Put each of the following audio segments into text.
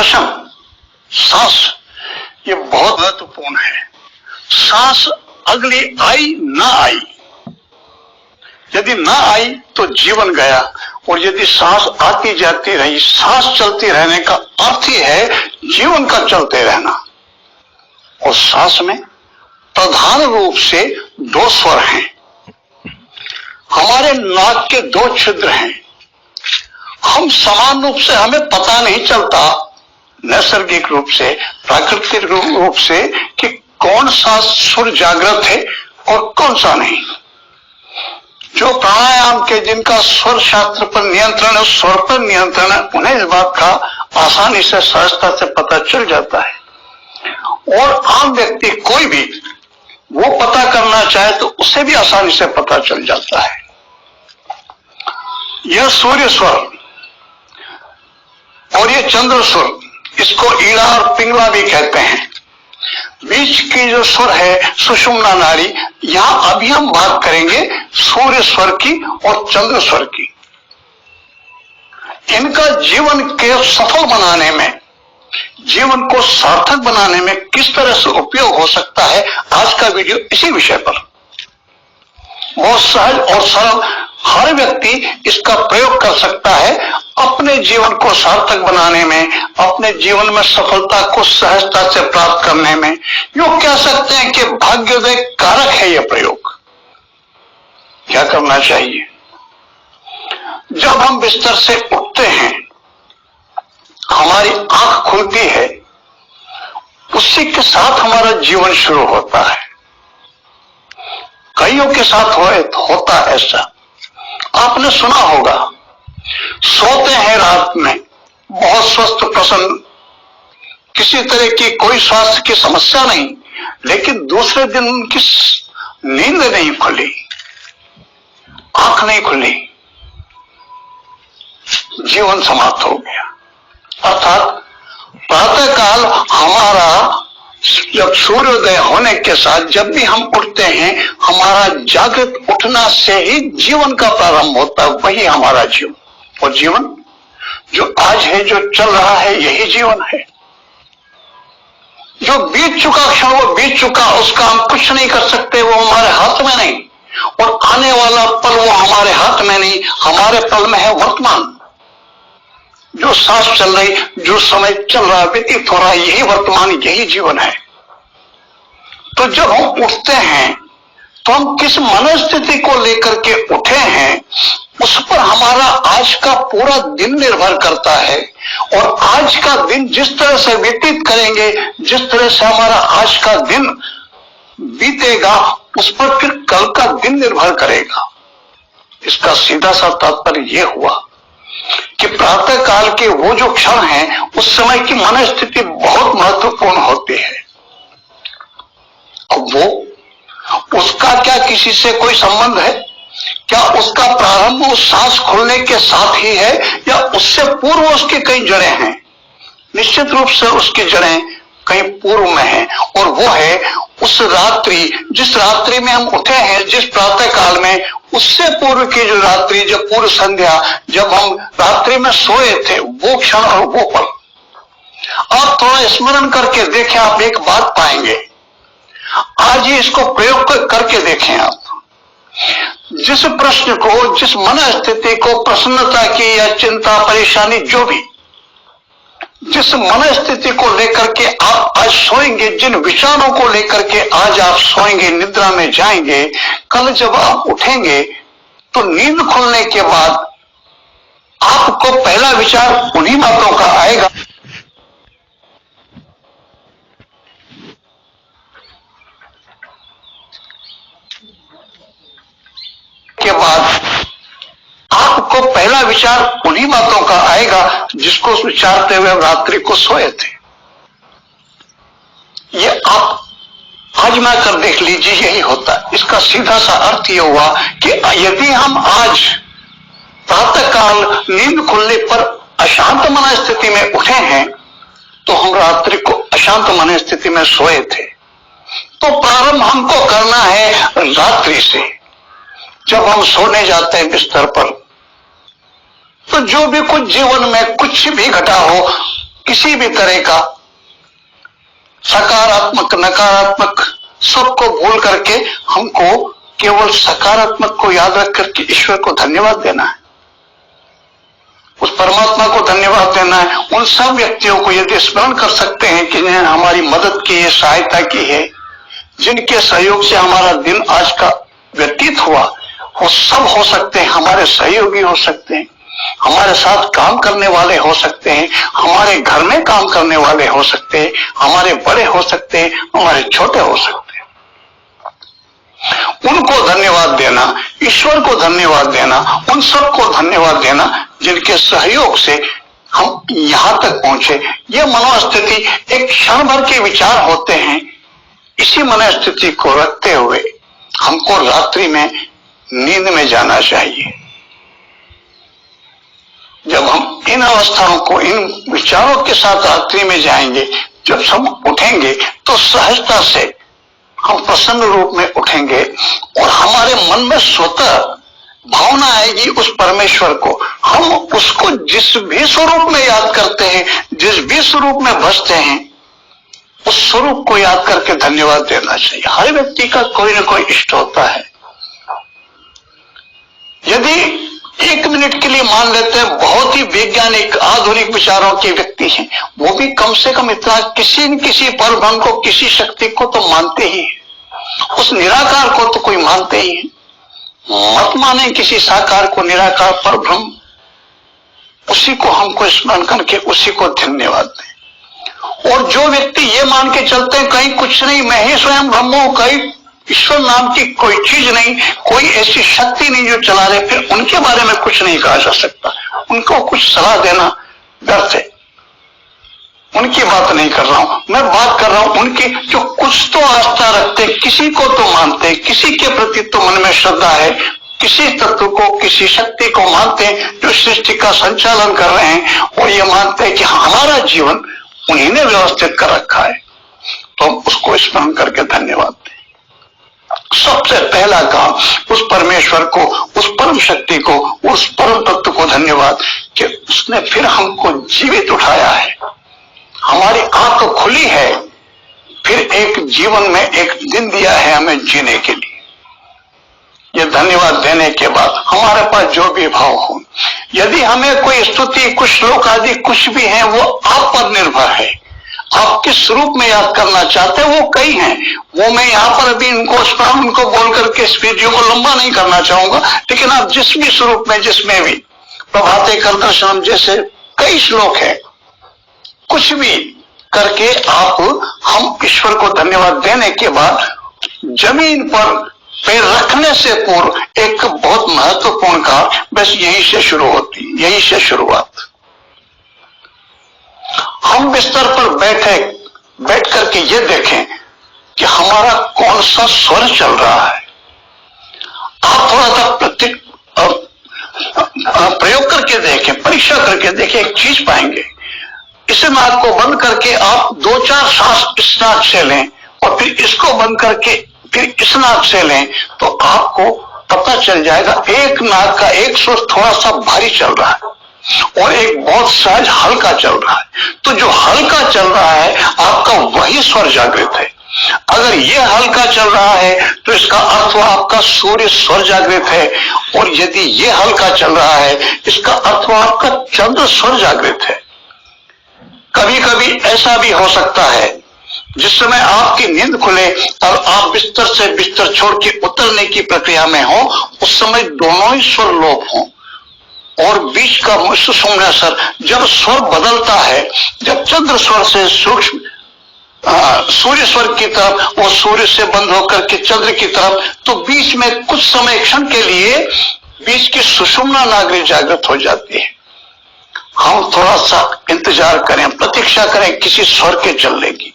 श्वसन, सांस, ये बहुत महत्वपूर्ण है। सांस अगली आई ना आई, यदि ना आई तो जीवन गया, और यदि सांस आती जाती रही, सांस चलती रहने का अर्थ ही है जीवन का चलते रहना। और सांस में प्रधान रूप से दो स्वर हैं। हमारे नाक के दो छिद्र हैं। हम समान रूप से, हमें पता नहीं चलता नैसर्गिक रूप से, प्राकृतिक रूप से, कि कौन सा सुर जागृत है और कौन सा नहीं। जो प्राणायाम के जिनका स्वर शास्त्र पर नियंत्रण है, स्वर पर नियंत्रण है, उन्हें इस बात का आसानी से, सहजता से पता चल जाता है। और आम व्यक्ति कोई भी वो पता करना चाहे तो उसे भी आसानी से पता चल जाता है। यह सूर्य स्वर और ये चंद्र स्वर, इसको ईड़ा और पिंगला भी कहते हैं। बीच की जो स्वर है सुषुम्ना नाड़ी, यहां अभी हम बात करेंगे सूर्य स्वर की और चंद्र स्वर की। इनका जीवन के सफल बनाने में, जीवन को सार्थक बनाने में किस तरह से उपयोग हो सकता है, आज का वीडियो इसी विषय पर। बहुत सहज और सरल, हर व्यक्ति इसका प्रयोग कर सकता है अपने जीवन को सार्थक बनाने में, अपने जीवन में सफलता को सहजता से प्राप्त करने में। यूं कह सकते हैं कि भाग्योदय कारक है यह प्रयोग। क्या करना चाहिए? जब हम बिस्तर से उठते हैं, हमारी आंख खुलती है, उसी के साथ हमारा जीवन शुरू होता है। कईयों के साथ होता ऐसा, आपने सुना होगा, सोते हैं रात में बहुत स्वस्थ प्रसन्न, किसी तरह की कोई स्वास्थ्य की समस्या नहीं, लेकिन दूसरे दिन उनकी नींद नहीं खुली, आंख नहीं खुली, जीवन समाप्त हो गया। अर्थात प्रातःकाल हमारा, जब सूर्योदय होने के साथ जब भी हम उठते हैं, हमारा जागृत उठना से ही जीवन का प्रारंभ होता है। वही हमारा जीवन, और जीवन जो आज है, जो चल रहा है, यही जीवन है। जो बीत चुका क्षण वो बीत चुका, उसका हम कुछ नहीं कर सकते, वो हमारे हाथ में नहीं। और आने वाला पल वो हमारे हाथ में नहीं, हमारे पल में है वर्तमान। जो सांस चल रही, जो समय चल रहा, व्यतीत हो रहा, यही वर्तमान, यही जीवन है। तो जब हम उठते हैं तो हम किस मनोस्थिति को लेकर के उठे हैं, उस पर हमारा आज का पूरा दिन निर्भर करता है। और आज का दिन जिस तरह से व्यतीत करेंगे, जिस तरह से हमारा आज का दिन बीतेगा, उस पर फिर कल का दिन निर्भर करेगा। इसका सीधा सा तात्पर्य यह हुआ कि प्रातः काल के वो जो क्षण हैं, उस समय की मनोस्थिति बहुत महत्वपूर्ण होती है। अब वो, उसका क्या किसी से कोई संबंध है? क्या उसका प्रारंभ उस सांस खुलने के साथ ही है, या उससे पूर्व उसकी कई जड़ें हैं? निश्चित रूप से उसकी जड़ें कहीं पूर्व में हैं, और वो है उस रात्रि, जिस रात्रि में हम उठे हैं, जिस प्रातः काल में, उससे पूर्व की जो रात्रि, जब पूर्व संध्या, जब हम रात्रि में सोए थे, वो क्षण और वो पल। आप थोड़ा स्मरण करके देखें, आप एक बात पाएंगे। आज ही इसको प्रयोग करके देखें आप। जिस प्रश्न को, जिस मनस्थिति को, प्रसन्नता की या चिंता, परेशानी, जो भी, जिस मनस्थिति को लेकर के आप आज सोएंगे, जिन विचारों को लेकर के आज आप सोएंगे, निद्रा में जाएंगे, कल जब आप उठेंगे तो नींद खुलने के बाद आपको पहला विचार उन्हीं बातों का आएगा के बाद आपको पहला विचार उन्हीं बातों का आएगा जिसको विचारते हुए रात्रि को सोए थे। ये आप आजमा कर देख लीजिए, यही होता है। इसका सीधा सा अर्थ यह हुआ कि यदि हम आज प्रातःकाल नींद खुलने पर अशांत मन स्थिति में उठे हैं, तो हम रात्रि को अशांत मन स्थिति में सोए थे। तो प्रारंभ हमको करना है रात्रि से। जब हम सोने जाते हैं बिस्तर पर, तो जो भी कुछ जीवन में कुछ भी घटा हो, किसी भी तरह का सकारात्मक नकारात्मक सबको भूल करके हमको केवल सकारात्मक को याद रख करके ईश्वर को धन्यवाद देना है, उस परमात्मा को धन्यवाद देना है। उन सब व्यक्तियों को यदि स्मरण कर सकते हैं कि जिन्हें हमारी मदद की है, सहायता की है, जिनके सहयोग से हमारा दिन आज का व्यतीत हुआ, वो सब हो सकते हैं, हमारे सहयोगी हो सकते हैं, हमारे साथ काम करने वाले हो सकते हैं, हमारे घर में काम करने वाले हो सकते हैं, हमारे बड़े हो सकते हैं, हमारे छोटे हो सकते हैं। उनको धन्यवाद देना, ईश्वर को धन्यवाद देना, उन सबको धन्यवाद देना जिनके सहयोग से हम यहां तक पहुंचे। यह मनोस्थिति एक क्षण भर के विचार होते हैं। इसी मनोस्थिति को रखते हुए हमको रात्रि में नींद में जाना चाहिए। जब हम इन अवस्थाओं को, इन विचारों के साथ रात्रि में जाएंगे, जब हम उठेंगे तो सहजता से हम प्रसन्न रूप में उठेंगे और हमारे मन में स्वतः भावना आएगी उस परमेश्वर को। हम उसको जिस भी स्वरूप में याद करते हैं, जिस भी स्वरूप में भजते हैं, उस स्वरूप को याद करके धन्यवाद देना चाहिए। हर व्यक्ति का कोई ना कोई इष्ट होता है। यदि एक मिनट के लिए मान लेते हैं बहुत ही वैज्ञानिक आधुनिक विचारों के व्यक्ति हैं, वो भी कम से कम इतना किसी न किसी परब्रह्म को, किसी शक्ति को तो मानते ही हैं, उस निराकार को तो कोई मानते ही है। मत माने किसी साकार को, निराकार परब्रह्म, उसी को हमको स्मरण करके उसी को धन्यवाद दें। और जो व्यक्ति ये मान के चलते हैं कहीं कुछ नहीं, मैं ही स्वयं ब्रह्म हूं, कहीं ईश्वर नाम की कोई चीज नहीं, कोई ऐसी शक्ति नहीं जो चला रहे, फिर उनके बारे में कुछ नहीं कहा जा सकता। उनको कुछ सलाह देना व्यर्थ है। उनकी बात नहीं कर रहा हूं, मैं बात कर रहा हूं उनकी जो कुछ तो आस्था रखते, किसी को तो मानते, किसी के प्रति तो मन में श्रद्धा है, किसी तत्व को, किसी शक्ति को मानते हैं जो सृष्टि का संचालन कर रहे हैं, और ये मानते हैं कि हमारा जीवन उन्हीं ने व्यवस्थित कर रखा है। तो हम उसको स्मरण करके धन्यवाद दें। सबसे पहला काम उस परमेश्वर को, उस परम शक्ति को, उस परम तत्व को धन्यवाद कि उसने फिर हमको जीवित उठाया है, हमारी आंख खुली है, फिर एक जीवन में एक दिन दिया है हमें जीने के लिए। ये धन्यवाद देने के बाद हमारे पास जो भी भाव हो, यदि हमें कोई स्तुति, कुछ श्लोक आदि कुछ भी है, वो आप पर निर्भर है। आप किस रूप में याद करना चाहते हैं, वो कई हैं, वो मैं यहाँ पर अभी उनको बोल करके इस वीडियो को लंबा नहीं करना चाहूंगा, लेकिन आप जिस भी स्वरूप में, जिसमें भी प्रभाते कर दर्शनम जैसे कई श्लोक है, कुछ भी करके आप, हम ईश्वर को धन्यवाद देने के बाद जमीन पर पैर रखने से पूर्व एक बहुत महत्वपूर्ण काम बस यहीं से शुरू होती है, यहीं से शुरुआत। हम बिस्तर पर बैठ करके ये देखें कि हमारा कौन सा स्वर चल रहा है। आप थोड़ा सा प्रयोग करके देखें, परीक्षा करके देखें, एक चीज पाएंगे। इस नाक को बंद करके आप 2-4 सांस इस नाक से लें और फिर इसको बंद करके फिर इस नाक से लें, तो आपको पता चल जाएगा एक नाक का एक स्वर थोड़ा सा भारी चल रहा है और एक बहुत सहज हल्का चल रहा है। तो जो हल्का चल रहा है आपका वही स्वर जागृत है। अगर ये हल्का चल रहा है तो इसका अर्थ आपका सूर्य स्वर जागृत है, और यदि ये हल्का चल रहा है इसका अर्थ आपका चंद्र स्वर जागृत है। कभी कभी ऐसा भी हो सकता है जिस समय आपकी नींद खुले और आप बिस्तर से बिस्तर छोड़ के उतरने की प्रक्रिया में हो, उस समय दोनों ही स्वर लोप हों, और बीच का सुषुम्ना स्वर जब स्वर बदलता है, जब चंद्र स्वर से सूक्ष्म सूर्य स्वर की तरफ और सूर्य से बंद होकर के चंद्र की तरफ, तो बीच में कुछ समय क्षण के लिए बीच की सुषुम्ना नागरी जागृत हो जाती है। हम थोड़ा सा इंतजार करें, प्रतीक्षा करें किसी स्वर के चलने की।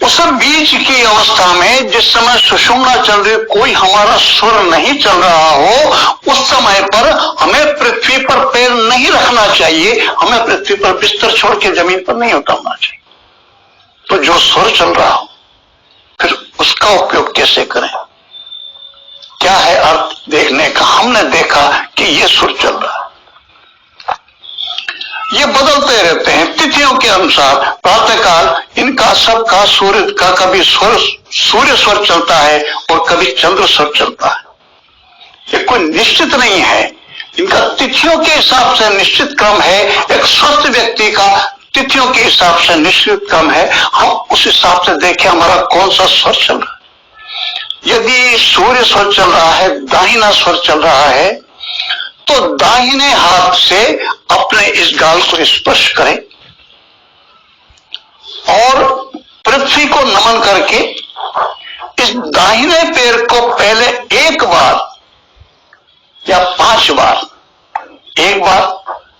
उस बीच की अवस्था में जिस समय सुषुम्ना चल रही, कोई हमारा स्वर नहीं चल रहा हो, उस समय पर हमें पृथ्वी पर पैर नहीं रखना चाहिए, हमें पृथ्वी पर बिस्तर छोड़ के जमीन पर नहीं उतरना चाहिए। तो जो स्वर चल रहा हो फिर उसका उपयोग कैसे करें, क्या है अर्थ देखने का। हमने देखा कि ये सुर चल रहा है, ये बदलते रहते हैं तिथियों के अनुसार। प्रातःकाल इनका सबका सूर्य का कभी सूर्य स्वर चलता है और कभी चंद्र स्वर चलता है। ये कोई निश्चित नहीं है, इनका तिथियों के हिसाब से निश्चित क्रम है। एक स्वस्थ व्यक्ति का तिथियों के हिसाब से निश्चित क्रम है। हम उस हिसाब से देखें हमारा कौन सा स्वर चल रहा है। यदि सूर्य स्वर चल रहा है, दाहिना स्वर चल रहा है, तो दाहिने हाथ से अपने इस गाल को स्पर्श करें और पृथ्वी को नमन करके इस दाहिने पैर को पहले एक बार या 5 बार, एक बार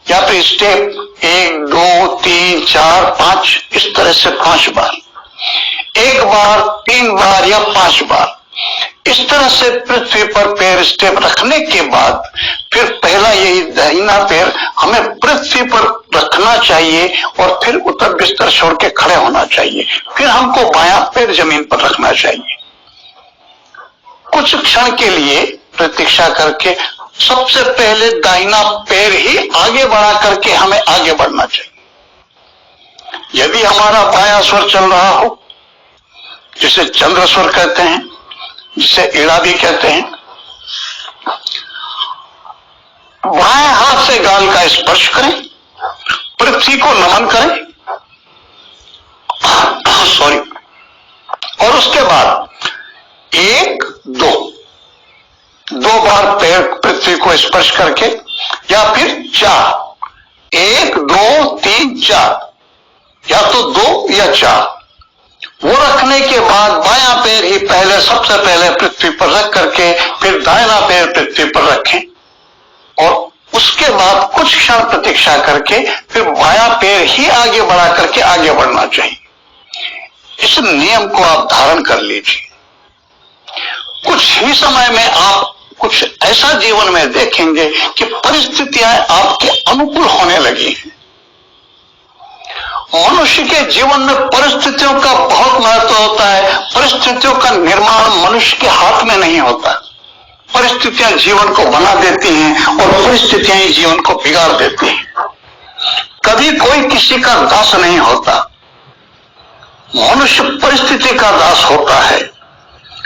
या फिर स्टेप 1 2 3 4 5 इस तरह से 5 बार, एक बार 3 बार या 5 बार इस तरह से पृथ्वी पर पैर स्टेप रखने के बाद फिर पहला यही दाहिना पैर हमें पृथ्वी पर रखना चाहिए और फिर उत्तर बिस्तर छोड़ के खड़े होना चाहिए। फिर हमको बायां पैर जमीन पर रखना चाहिए। कुछ क्षण के लिए प्रतीक्षा करके सबसे पहले दाहिना पैर ही आगे बढ़ा करके हमें आगे बढ़ना चाहिए। यदि हमारा बायां स्वर चल रहा हो, जिसे चंद्र स्वर कहते हैं, जिसे ईड़ा भी कहते हैं, बाएं हाथ से गाल का स्पर्श करें, पृथ्वी को नमन करें, सॉरी, और उसके बाद 1 2 बार पैर पृथ्वी को स्पर्श करके या फिर 4 1 2 3 4 या तो 2 या 4 वो रखने के बाद बायां पैर ही पहले सबसे पहले पृथ्वी पर रख करके फिर दाहिना पैर पृथ्वी पर रखें और उसके बाद कुछ क्षण प्रतीक्षा करके फिर बायां पैर ही आगे बढ़ा करके आगे बढ़ना चाहिए। इस नियम को आप धारण कर लीजिए। कुछ ही समय में आप कुछ ऐसा जीवन में देखेंगे कि परिस्थितियां आपके अनुकूल होने लगी हैं। मनुष्य के जीवन में परिस्थितियों का बहुत महत्व होता है। परिस्थितियों का निर्माण मनुष्य के हाथ में नहीं होता। परिस्थितियां जीवन को बना देती हैं और परिस्थितियां ही जीवन को बिगाड़ देती हैं। कभी कोई किसी का दास नहीं होता। मनुष्य परिस्थिति का दास होता है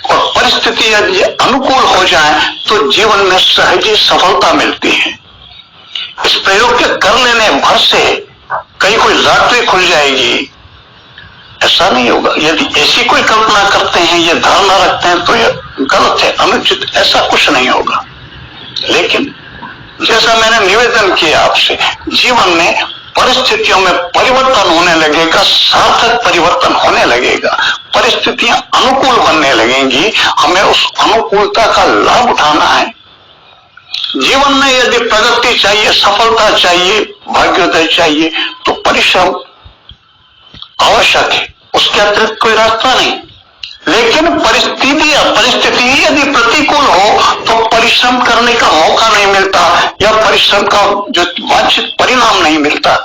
और परिस्थिति यदि अनुकूल हो जाए तो जीवन में सहज ही सफलता मिलती है। इस प्रयोग के कर लेने भर से कहीं कोई लॉटरी खुल जाएगी, ऐसा नहीं होगा। यदि ऐसी कोई कल्पना करते हैं, ये धारणा रखते हैं तो ये गलत है, अनुचित, ऐसा कुछ नहीं होगा। लेकिन जैसा मैंने निवेदन किया आपसे, जीवन में परिस्थितियों में परिवर्तन होने लगेगा, सार्थक परिवर्तन होने लगेगा, परिस्थितियां अनुकूल बनने लगेंगी। हमें उस अनुकूलता का लाभ उठाना है। जीवन में यदि प्रगति चाहिए, सफलता चाहिए, भाग्योदय चाहिए तो परिश्रम आवश्यक है, उसके अतिरिक्त कोई रास्ता नहीं। लेकिन परिस्थिति यदि प्रतिकूल हो तो परिश्रम करने का मौका नहीं मिलता या परिश्रम का जो वांछित परिणाम नहीं मिलता,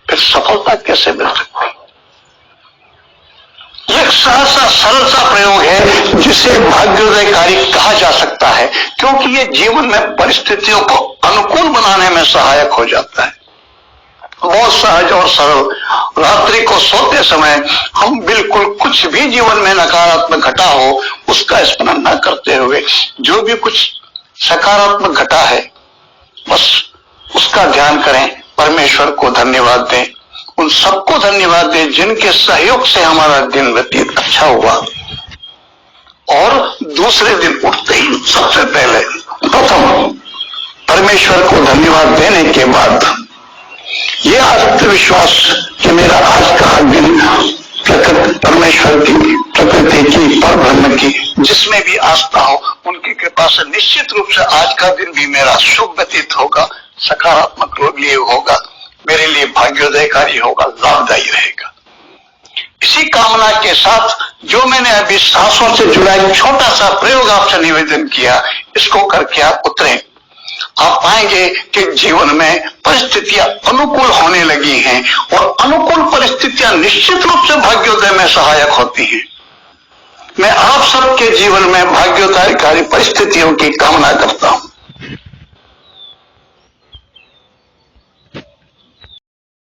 फिर सफलता कैसे मिल सकती? एक सहसा सरल सा प्रयोग है जिसे भाग्योदयकारी कहा जा सकता है, क्योंकि ये जीवन में परिस्थितियों को अनुकूल बनाने में सहायक हो जाता है। बहुत सहज और सरल। रात्रि को सोते समय हम बिल्कुल कुछ भी जीवन में नकारात्मक घटा हो उसका स्मरण न करते हुए जो भी कुछ सकारात्मक घटा है बस उसका ध्यान करें, परमेश्वर को धन्यवाद दें, उन सबको धन्यवाद दें जिनके सहयोग से हमारा दिन व्यतीत अच्छा हुआ। और दूसरे दिन उठते ही सबसे पहले प्रथम परमेश्वर को धन्यवाद देने के बाद ये आत्मविश्वास कि मेरा आज का दिन परमेश्वर की, प्रकृति की, परब्रह्म की, जिसमें भी आस्था हो उनकी कृपा से निश्चित रूप से आज का दिन भी मेरा शुभ व्यतीत होगा, सकारात्मक रूप लिए होगा, मेरे लिए भाग्योदयकारी होगा, लाभदायी रहेगा। इसी कामना के साथ जो मैंने अभी सांसों से जुड़ा एक छोटा सा प्रयोग आपसे निवेदन किया, इसको करके आप उतरें। आप पाएंगे कि जीवन में परिस्थितियां अनुकूल होने लगी हैं और अनुकूल परिस्थितियां निश्चित रूप से भाग्योदय में सहायक होती हैं। मैं आप सबके जीवन में भाग्योदयकारी परिस्थितियों की कामना करता हूं।